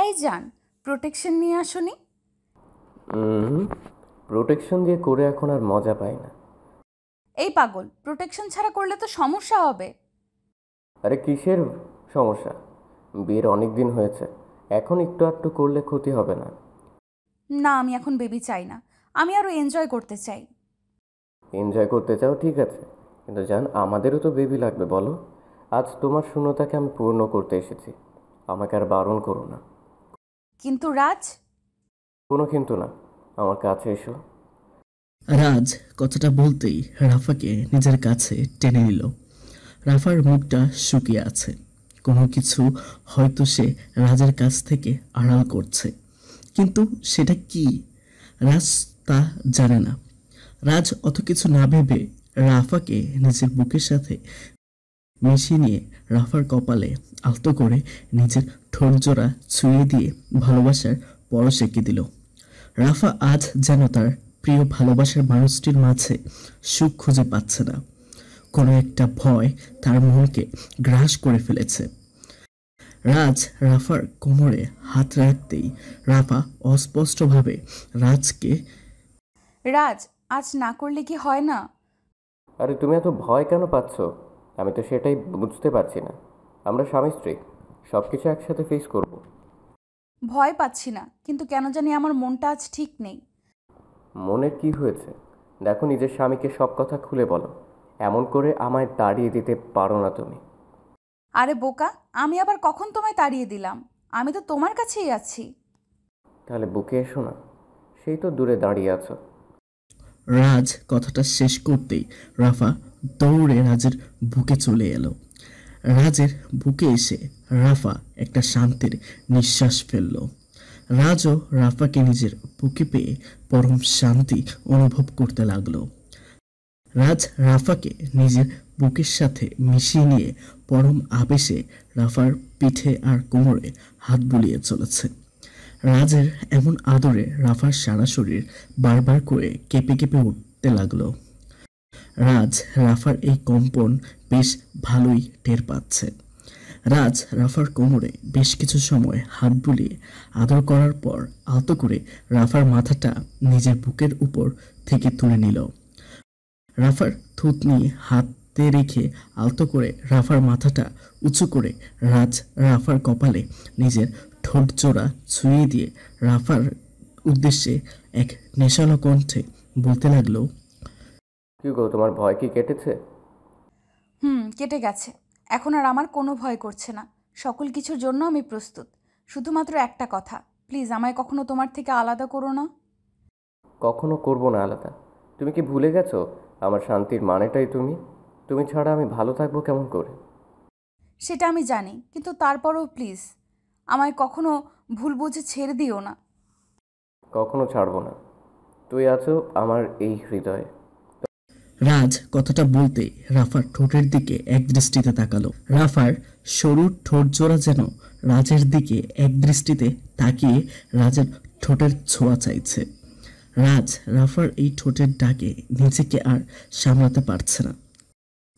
এই যান, প্রোটেকশন নিয়ে আসুনি? প্রোটেকশন দিয়ে করে এখন আর মজা পাই না। এই পাগল, প্রোটেকশন ছাড়া করলে তো সমস্যা হবে। আরে কিসের সমস্যা? বিয়ের অনেক দিন হয়েছে, এখন একটু আধটু করলে ক্ষতি হবে না। না, আমি এখন বেবি চাই না, আমি আরও এনজয় করতে চাই। এনজয় করতে চাও ঠিক আছে, কিন্তু জান আমাদেরও তো বেবি লাগবে বলো। আজ তোমার শূন্যতাকে আমি পূর্ণ করতে এসেছি, আমাকে আর বারণ করো না। কিন্তু রাজ। কোনো কিন্তু না, আমার কাছে এসো। রাজ কথাটা বলতেই রাফাকে নিজের কাছে টেনে নিল। রাফার মুখটা শুকিয়ে আছে, কোনো কিছু হয়তো সে রাজের কাছ থেকে আড়াল করছে, কিন্তু সেটা কি রাজ তা জানে না। রাজ অত কিছু না ভেবে রাফাকে নিজের বুকের সাথে মিশিয়ে নিয়ে রাফার কপালে আলতো করে নিজের ঠোঁট জোড়া ছুঁয়ে দিয়ে ভালোবাসার পরশ এঁকে দিল। রাফা আজ যেন তার প্রিয় ভালোবাসার মানুষটির মাঝে সুখ খুঁজে পাচ্ছে না। কোনো একটা ভয় তার মনকে গ্রাস করে ফেলেছে। রাজ রাফার কোমরে হাত রাখতেই রাফা অস্পষ্টভাবে রাজকে রাজ, আজ না করলে কি হয় না? আরে তুমি এত ভয় কেন পাচ্ছ? আমি তো সেটাই বুঝতে পারছি না। আমরা স্বামী স্ত্রী, সব কিছু একসাথে ফেস করব। ভয় পাচ্ছি না, কিন্তু কেন জানি আমার মনটা আজ ঠিক নেই। মনের কি হয়েছে? দেখো নিজের স্বামীকে সব কথা খুলে বলো, এমন করে আমায় তাড়িয়ে দিতে পারো না তুমি। আরে বোকা, আমি আবার কখন তোমায় তাড়িয়ে দিলাম? আমি তো তোমার কাছেই আছি। তাহলে বুকে এসো না, সেই তো দূরে দাঁড়িয়ে আছো। রাজ কথাটা শেষ করতেই রাফা দৌড়ে রাজের বুকে চলে এলো। রাজের বুকে এসে রাফা একটা শান্তির নিঃশ্বাস ফেলল। রাজও রাফাকে নিজের বুকে পেয়ে পরম শান্তি অনুভব করতে লাগলো। রাজ রাফাকে নিজের বুকের সাথে মিশিয়ে নিয়ে পরম আবেশে রাফার পিঠে আর কোমরে হাত বুলিয়ে চলেছে। রাজের এমন আদরে রাফার সারা শরীর বারবার করে কেঁপে কেঁপে উঠতে লাগলো। রাজ রাফার এই কম্পন বেশ ভালোই টের পাচ্ছে। রাজ রাফার কোমরে বেশ কিছু সময় হাত বুলিয়ে আদর করার পর আলতো করে রাফার মাথাটা নিজের বুকের উপর থেকে তুলে নিল। রাফার থুতনি হাতে রেখে আলতো করে রাফার মাথাটা উঁচু করে রাজ রাফার কপালে নিজের ঠোঁট জোড়া ছুঁয়ে দিয়ে রাফার উদ্দেশ্যে এক নেশালো কণ্ঠে বলতে লাগলো, কি গো, তোমার ভয় কি কেটেছে? কেটে গেছে। এখন আর আমার কোনো ভয় করছে না। সকল কিছুর জন্য আমি প্রস্তুত। শুধুমাত্র একটা কথা, প্লিজ আমায় কখনো তোমার থেকে আলাদা করো না। কখনো করবো না আলাদা। তুমি কি ভুলে গেছো আমার শান্তির মানেটাই তুমি? তুমি ছাড়া আমি ভালো থাকবো কেমন করে? সেটা আমি জানি, কিন্তু তারপরও প্লিজ আমায় কখনো ভুল বুঝে ছেড়ে দিও না। কখনো ছাড়বো না, তুই আছো আমার এই হৃদয়ে। রাজ কথাটা বলতে রাফার ঠোঁটের দিকে এক দৃষ্টিতে তাকালো। রাফার সরু ঠোঁট জোড়া যেন রাজের দিকে এক দৃষ্টিতে তাকিয়ে রাজের ঠোঁটের ছোঁয়া চাইছে। রাজ রাফার এই ঠোঁটের ডাকে নিজেকে আর সামলাতে পারছে না।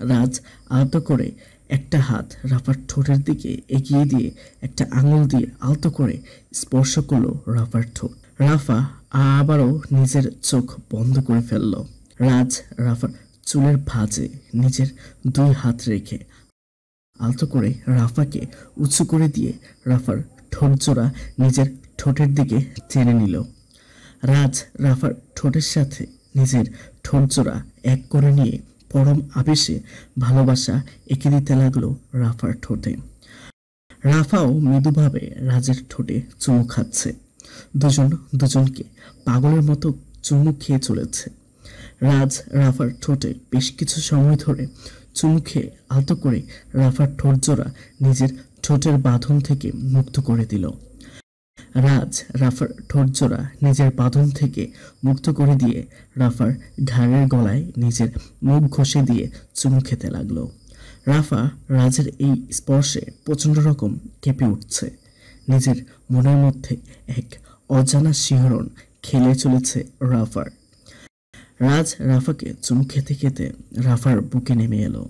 রাজ আলতো করে একটা হাত রাফার ঠোঁটের দিকে এগিয়ে দিয়ে একটা আঙুল দিয়ে আলতো করে স্পর্শ করলো রাফার ঠোঁট। রাফা আবারও নিজের চোখ বন্ধ করে ফেলল। রাজ রাফার চুলের ভাঁজে নিজের দুই হাত রেখে আলতো করে রাফাকে উঁচু করে দিয়ে রাফার ঠোঁট জোড়া নিজের ঠোঁটের দিকে টেনে নিল। রাজ রাফার ঠোঁটের সাথে নিজের ঠোঁট জোড়া এক করে নিয়ে পরম আবেশে ভালোবাসা এঁকে দিতে লাগলো রাফার ঠোঁটে। রাফাও মৃদুভাবে রাজের ঠোঁটে চুমু খাচ্ছে। দুজন দুজনকে পাগলের মতো চুমু খেয়ে চলেছে। রাজ রাফার ঠোঁটে বেশ কিছু সময় ধরে চুমু খেয়ে আলতো করে রাফার ঠোঁট জোড়া নিজের ঠোঁটের বাঁধন থেকে মুক্ত করে দিল। রাজ রাফার ঠোঁট জোড়া নিজের বাঁধন থেকে মুক্ত করে দিয়ে রাফার ঘাড়ের গলায় নিজের মুখ ঘষে দিয়ে চুমু খেতে লাগলো। রাফা রাজের এই স্পর্শে প্রচণ্ড রকম কেঁপে উঠছে। নিজের মনের মধ্যে এক অজানা শিহরণ খেলে চলেছে রাফার। রাজ রাফাকে চুমু খেতে খেতে রাফার বুকে নেমে এলো।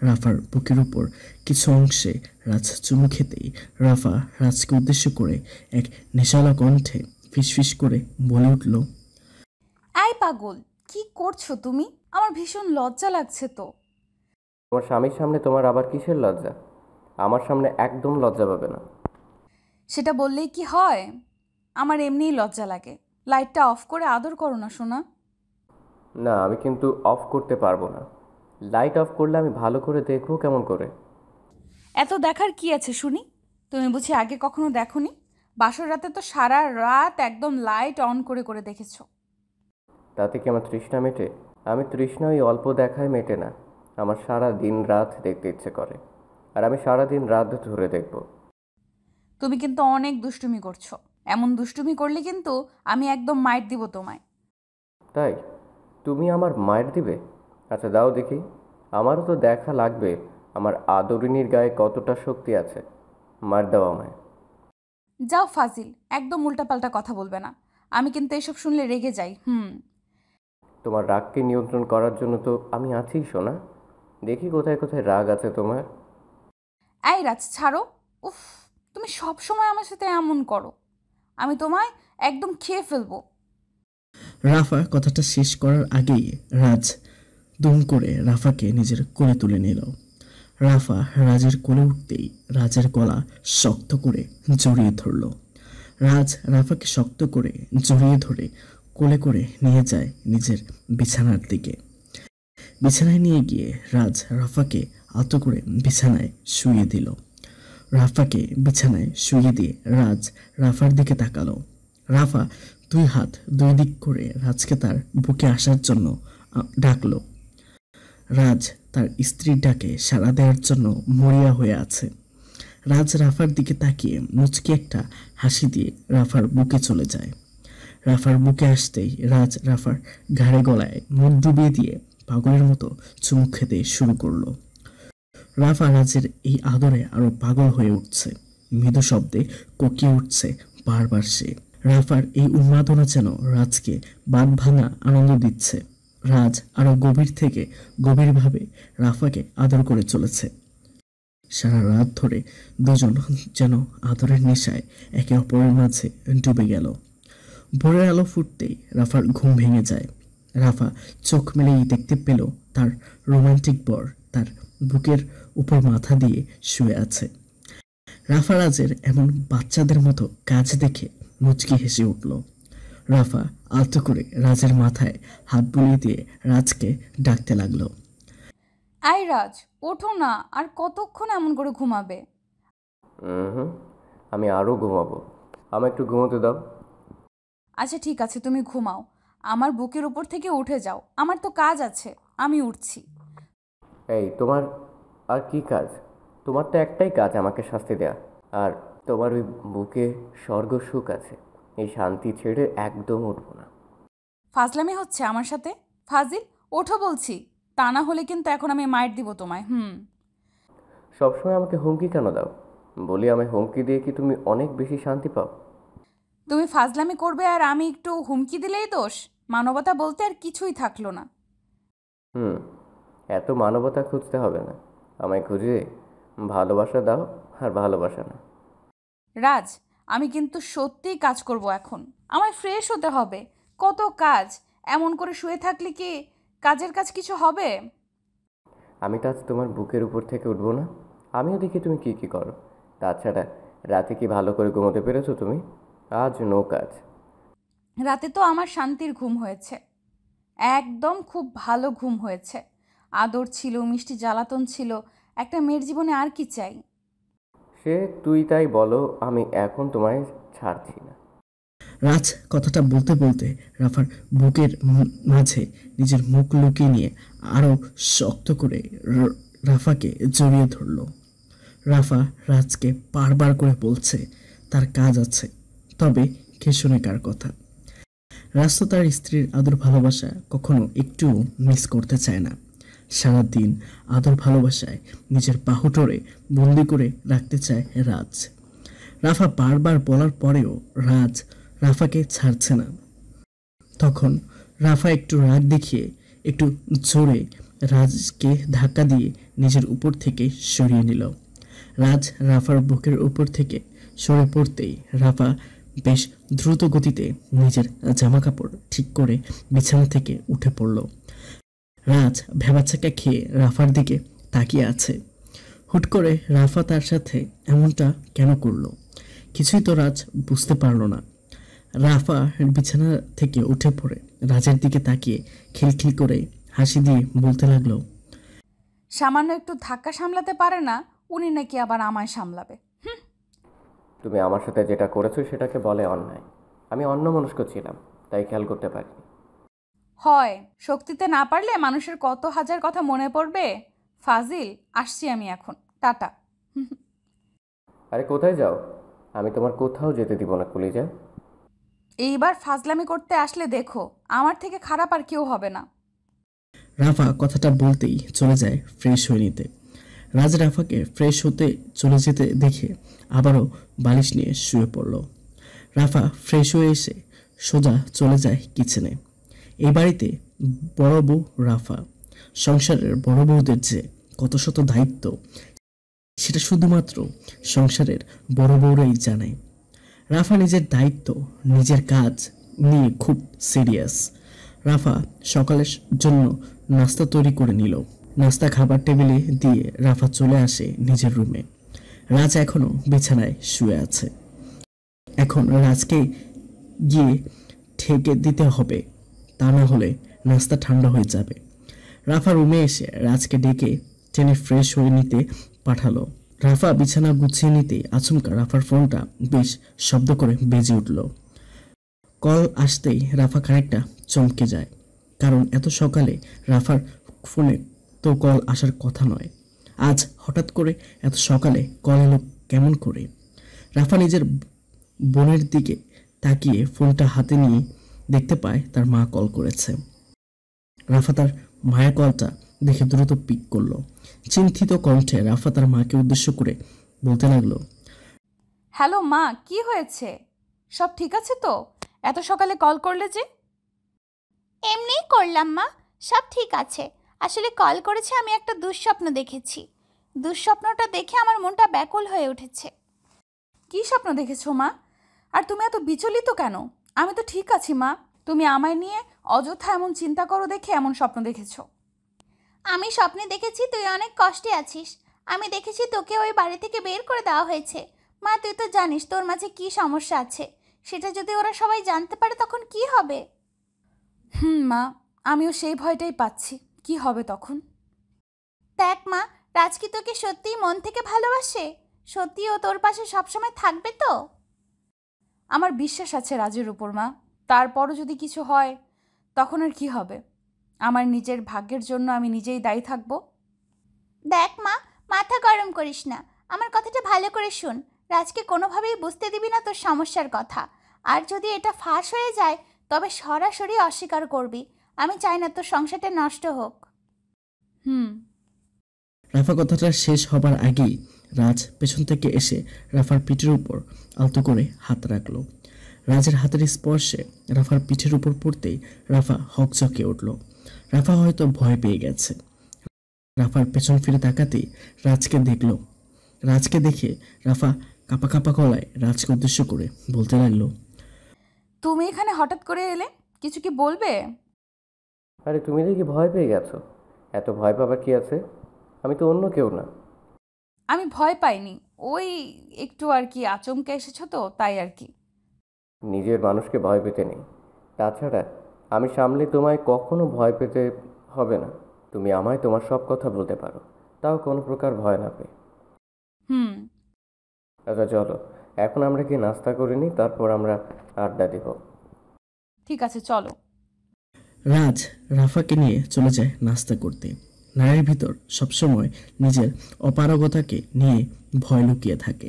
রাফার বুকের উপর কিছু অংশে রাজ চুমু খেতেই রাফা রাজকে উদ্দেশ্য করে এক নেশালা কণ্ঠে ফিসফিস করে বলে উঠল, এই পাগল, কি করছো তুমি? আমার ভীষণ লজ্জা লাগছে তো। তোমার স্বামীর সামনে তোমার আবার কিসের লজ্জা? আমার সামনে একদম লজ্জা পাবে না। সেটা বললেই কি হয়? আমার এমনিই লজ্জা লাগে। লাইটটা অফ করে আদর করো না সোনা। না, আমি কিন্তু অফ করতে পারবো না। লাইট অফ করলে আমি ভালো করে দেখবো কেমন করে? এত দেখার কি আছে শুনি? তুমি বুঝি আগে কখনো দেখোনি? বাসর রাতে তো সারা রাত একদম লাইট অন করে করে দেখেছো। তাতে কি আমার তৃষ্ণা মেটে? আমি তৃষ্ণা ওই অল্প দেখায় মেটে না। আমার সারা দিন রাত দেখতে ইচ্ছে করে, আর আমি সারা দিন রাত ধরে দেখব। তুমি কিন্তু অনেক দুষ্টুমি করছো। এমন দুষ্টুমি করলে কিন্তু আমি একদম মাইর দিব তোমায়। তাই তুমি আমার মায়ের দিবে? আচ্ছা দাও দেখি, আমারও তো দেখা লাগবে আমার আদরিনীর গায়ে কতটা শক্তি আছে। মার দাও আমায়। যাও ফাজিল, একদম উল্টাপাল্টা কথা বলবে না। আমি কিন্তু এসব শুনলে রেগে যাই। তোমার রাগকে নিয়ন্ত্রণ করার জন্য তো আমি আছি সোনা। দেখি কোথায় কোথায় রাগ আছে তোমার। এই রাজ ছাড়ো। উফ, তুমি সব সময় আমার সাথে এমন করো। আমি তোমায় একদম খেয়ে ফেলবো। রাফা কথাটা শেষ করার আগেই রাজ দুম করে রাফাকে নিজের কোলে তুলে নিল। রাফা রাজের কোলে উঠতেই রাজের গলা শক্ত করে জড়িয়ে ধরল। রাজ রাফাকে শক্ত করে জড়িয়ে ধরে কোলে করে নিয়ে যায় নিজের বিছানার দিকে। বিছানায় নিয়ে গিয়ে রাজ রাফাকে আলতো করে বিছানায় শুইয়ে দিল। রাফাকে বিছানায় শুইয়ে দিয়ে রাজ রাফার দিকে তাকালো। রাফা দুই হাত দুই দিক করে রাজকে তার বুকে আসার জন্য ডাকলো। রাজ তার স্ত্রীর ডাকে সাড়া দেওয়ার জন্য মরিয়া হয়ে আছে। রাজ রাফার দিকে তাকিয়ে মুচকি একটা হাসি দিয়ে রাফার বুকে চলে যায়। রাফার বুকে আসতেই রাজ রাফার ঘাড়ে গলায় মুখ ডুবিয়ে দিয়ে পাগলের মতো চুমু খেতে শুরু করলো। রাফা রাজের এই আদরে আরো পাগল হয়ে উঠছে। মৃদু শব্দে কোকিয়ে উঠছে বারবার সে। রাফার এই উন্মাদনা যেন রাজকে বাঁধ ভাঙা আনন্দ দিচ্ছে। রাজ আরো গভীর থেকে গভীরভাবে রাফাকে আদর করে চলেছে। সারা রাত ধরে দুজন যেন আদরের নেশায় একে অপরের মাঝে ডুবে গেল। ভোরের আলো ফুটতেই রাফার ঘুম ভেঙে যায়। রাফা চোখ মেলেই দেখতে পেল তার রোমান্টিক বর তার বুকের উপর মাথা দিয়ে শুয়ে আছে। রাফা রাজের এমন বাচ্চাদের মতো কাজ দেখে মুচকি হেসে উঠল। রাফা আলতো করে রাজের মাথায় হাত বুলিয়ে দিয়ে রাজকে ডাকতে লাগলো। এই রাজ, ওঠো না। আর কতক্ষণ এমন করে ঘুমাবে? হুম, আমি আরও ঘুমাবো। আমায় একটু ঘুমোতে দাও। আচ্ছা ঠিক আছে, তুমি ঘুমাও। আমার বুকের উপর থেকে উঠে যাও। আমার তো কাজ আছে, আমি উঠছি। এই তোমার আর কি কাজ? তোমার তো একটাই কাজ, আমাকে শাস্তি দেয়া। আর তোমার ওই বুকে স্বর্গ সুখ আছে, এই শান্তি ছেড়ে একদম উঠবো না। ফাজলামি হচ্ছে আমার সাথে? ফাজিল, ওঠো বলছি। তা না হলে কিন্তু এখন আমি মাইর দিব তোমায়। সবসময় আমাকে হুমকি কেন দাও? বলি, আমায় হুমকি দিয়ে কি তুমি অনেক বেশি শান্তি পাও? তুমি ফাজলামি করবে আর আমি একটু হুমকি দিলেই দোষ? মানবতা বলতে আর কিছুই থাকলো না। হুম, এত মানবতা খুঁজতে হবে না। আমায় খুঁজে ভালোবাসা দাও, আর ভালোবাসা না। রাজ, আমি কিন্তু সত্যিই কাজ করব এখন। আমায় ফ্রেশ হতে হবে। কত কাজ। এমন করে শুয়ে থাকলে কি কাজের কাজ কিছু হবে? আমি তো আজ তোমার বুকের উপর থেকে উঠবো না। আমিও দেখি তুমি কি কি করো। তাছাড়া রাতে কি ভালো করে ঘুমোতে পেরেছো তুমি? আজ নো কাজ। রাতে তো আমার শান্তির ঘুম হয়েছে। একদম খুব ভালো ঘুম হয়েছে। আদর ছিল, মিষ্টি জ্বালাতন ছিল। একটা মেয়ের জীবনে আর কি চাই? সে তুই তাই বলো, আমি এখন তোমায় ছাড়ছি না। রাজ কথাটা বলতে বলতে রাফার বুকের মাঝে নিজের মুখ লুকিয়ে নিয়ে আরো শক্ত করে রাফাকে জড়িয়ে ধরল। রাফা রাজকে বারবার করে বলছে তার কাজ আছে, তবে কে শুনে কার কথা। রাজ তো তার স্ত্রীর আদর ভালোবাসা কখনো একটুও মিস করতে চায় না। সারাদিন আদর ভালোবাসায় নিজের বাহুটরে বন্দি করে রাখতে চায় রাজ। রাফা বারবার বলার পরেও রাজ রাফাকে ছাড়ছে না। তখন রাফা একটু রাগ দেখিয়ে একটু জোরে রাজকে ধাক্কা দিয়ে নিজের উপর থেকে সরিয়ে নিল। রাজ রাফার বুকের উপর থেকে সরে পড়তেই রাফা বেশ দ্রুত গতিতে নিজের জামা কাপড় ঠিক করে বিছানা থেকে উঠে পড়ল। রাজ ভেবাচাকা খেয়ে রাফার দিকে তাকিয়ে আছে। হুট করে রাফা তার সাথে এমনটা কেন করলো? কিছুই তো রাজ বুঝতে পারল না। রাফা বিছানা থেকে উঠে পড়ে রাজের দিকে তাকিয়ে খিলখিল করে হাসি দিয়ে বলতে লাগলো, সামান্য একটু ধাক্কা সামলাতে পারে না, উনি নাকি আবার আমায় সামলাবে। তুমি আমার সাথে যেটা করেছো সেটাকে বলে অন্যায়। আমি অন্যমনস্ক ছিলাম, তাই খেয়াল করতে পারিনি। হয়, শক্তিতে না পারলে মানুষের কত হাজার কথা মনে পড়বে। ফাজিল, আসছি আমি এখন, টাটা। আরে কোথায় যাও? আমি তোমার কোথাও যেতে দিব না কলিজা। এইবার ফাজলামি করতে আসলে দেখো, আমার থেকে খারাপ আর কেউ হবে না। রাফা কথাটা বলতেই চলে যায় ফ্রেশ হয়ে নিতে। রাজ রাফাকে ফ্রেশ হতে চলে যেতে দেখে আবারও বালিশ নিয়ে শুয়ে পড়ল। রাফা ফ্রেশ হয়ে এসে সোজা চলে যায় কিচেনে। এই বাড়িতে বড় বউ রাফা। সংসারের বড় বউদের যে কত শত দায়িত্ব সেটা শুধুমাত্র সংসারের বড় বউরাই জানে। রাফা নিজের দায়িত্ব, নিজের কাজ নিয়ে খুব সিরিয়াস। রাফা সকালের জন্য নাস্তা তৈরি করে নিল। নাস্তা খাবার টেবিলে দিয়ে রাফা চলে আসে নিজের রুমে। রাজ এখনো বিছানায় শুয়ে আছে। এখন রাজকে গিয়ে ঠেকে দিতে হবে, তা না হলে নাস্তা ঠান্ডা হয়ে যাবে। রাফা রুমে এসে রাজকে ডেকে টেনে ফ্রেশ হয়ে নিতে পাঠালো। রাফা বিছানা গুছিয়ে নিতে আচমকা রাফার ফোনটা বেশ শব্দ করে বেজে উঠল। কল আসতেই রাফা খানিকটা চমকে যায়, কারণ এত সকালে রাফার ফোনে তো কল আসার কথা নয়। আজ হঠাৎ করে এত সকালে কল এলো কেমন করে? রাফা নিজের বোনের দিকে তাকিয়ে ফোনটা হাতে নিয়ে দেখতে পায় তার মা কল করেছে। রাফা তার মায়ের কলটা দেখে দ্রুত পিক করলো। চিন্তিত কণ্ঠে রাফা তার মাকে উদ্দেশ্য করে বলতে লাগলো, হ্যালো মা, কি হয়েছে? সব ঠিক আছে তো? এত সকালে কল করলে যে? এমনিই করলাম মা, সব ঠিক আছে। আসলে কল করেছে, আমি একটা দুঃস্বপ্ন দেখেছি। দুঃস্বপ্নটা দেখে আমার মনটা ব্যাকুল হয়ে উঠেছে। কি স্বপ্ন দেখেছো মা? আর তুমি এত বিচলিত কেন? আমি তো ঠিক আছি মা। তুমি আমায় নিয়ে অযথা এমন চিন্তা করো দেখে এমন স্বপ্ন দেখেছো। আমি স্বপ্নে দেখেছি তুই অনেক কষ্টে আছিস। আমি দেখেছি তোকে ওই বাড়ি থেকে বের করে দেওয়া হয়েছে। মা, তুই তো জানিস তোর মাঝে কি সমস্যা আছে। সেটা যদি ওরা সবাই জানতে পারে তখন কি হবে? মা, আমিও সেই ভয়টাই পাচ্ছি। কি হবে তখন? দেখ মা, রাজ কি তোকে সত্যিই মন থেকে ভালোবাসে? সত্যি ও তোর পাশে সবসময় থাকবে তো? আমার বিশ্বাস আছে রাজের উপর মা। তারপরও যদি কিছু হয় তখন আর কি হবে? আমার নিজের ভাগ্যের জন্য আমি নিজেই দায়ী থাকবো। দেখ মা, মাথা গরম করিস না। আমার কথাটা ভালো করে শোন। রাজকে কোনোভাবেই বুঝতে দিবি না তোর সমস্যার কথা। আর যদি এটা ফাঁস হয়ে যায় তবে সরাসরি অস্বীকার করবি। আমি চাই না তোর সংসারটা নষ্ট হোক। রাফা কথাটা শেষ হবার আগেই রাজ পেছন থেকে এসে রাফার পিঠের উপর আলতো করে হাত রাখলো। রাজের হাতের স্পর্শে রাফার পিঠের উপর পড়তেই রাফা হকচকে উঠল। রাফা হয়তো ভয় পেয়ে গেছে। রাফার পেছন ফিরে তাকাতেই রাজকে দেখল। রাজকে দেখে রাফা কাঁপা কাঁপা গলায় রাজকে উদ্দেশ্য করে বলতে লাগলো, তুমি এখানে হঠাৎ করে এলে, কিছু কি বলবে? আরে তুমি দেখি ভয় পেয়ে গেছো। এত ভয় পাবার কি আছে? আমি তো অন্য কেউ না। আমি ভয় পাইনি, ওই একটু আর কি আচমকে এসেছো তো তাই আর কি। নিজের মানুষকে ভয় পেতে নেই। তাছাড়া আমি সামলে তোমায় কখনো ভয় পেতে হবে না। তুমি আমায় তোমার সব কথা বলতে পারো, তাও কোনো প্রকার ভয় না পেয়ে। আচ্ছা চলো, এখন আমরা কি নাস্তা করে নিই, তারপর আমরা আড্ডা দিব। ঠিক আছে, চলো। রাজ রাফাকে নিয়ে চলে যায় নাস্তা করতে। নারীর ভিতর সবসময় নিজের অপারগতাকে নিয়ে ভয় লুকিয়ে থাকে।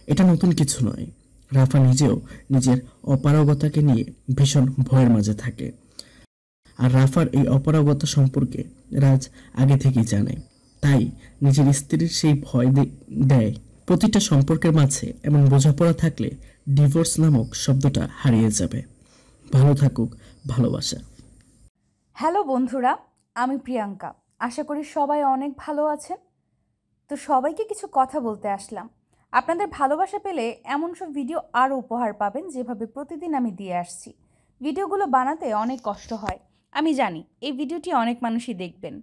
এটা নতুন কিছু নয়। রাফা নিজেও নিজের অপারগতাকে নিয়ে ভীষণ ভয়ের মাঝে থাকে। আর রাফার এই অপারগতা সম্পর্কে রাজ আগে থেকেই জানে, তাই নিজের স্ত্রীর সেই ভয় দেয়। প্রতিটা সম্পর্কের মাঝে এমন বোঝাপড়া থাকলে ডিভোর্স নামক শব্দটা হারিয়ে যাবে। ভালো থাকুক ভালোবাসা। হ্যালো বন্ধুরা, আমি প্রিয়াঙ্কা। আশা করি সবাই অনেক ভালো আছেন। তো সবাইকে কিছু কথা বলতে আসলাম। আপনাদের ভালোবাসা পেলে এমন সব ভিডিও আরও উপহার পাবেন যেভাবে প্রতিদিন আমি দিয়ে আসছি। ভিডিওগুলো বানাতে অনেক কষ্ট হয়, আমি জানি। এই ভিডিওটি অনেক মানুষই দেখবেন,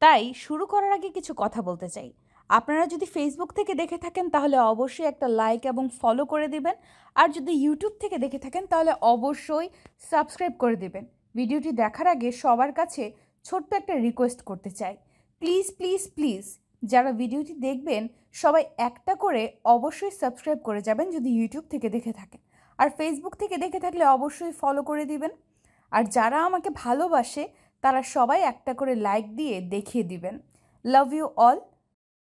তাই শুরু করার আগে কিছু কথা বলতে চাই। আপনারা যদি ফেসবুক থেকে দেখে থাকেন তাহলে অবশ্যই একটা লাইক এবং ফলো করে দিবেন, আর যদি ইউটিউব থেকে দেখে থাকেন তাহলে অবশ্যই সাবস্ক্রাইব করে দিবেন। ভিডিওটি দেখার আগে সবার কাছে ছোট্ট একটা রিকোয়েস্ট করতে চাই, প্লিজ প্লিজ প্লিজ যারা ভিডিওটি দেখবেন সবাই একটা করে অবশ্যই সাবস্ক্রাইব করে যাবেন যদি ইউটিউব থেকে দেখে থাকেন, আর ফেসবুক থেকে দেখে থাকলে অবশ্যই ফলো করে দিবেন। আর যারা আমাকে ভালোবাসে তারা সবাই একটা করে লাইক দিয়ে দেখিয়ে দিবেন। Love you all.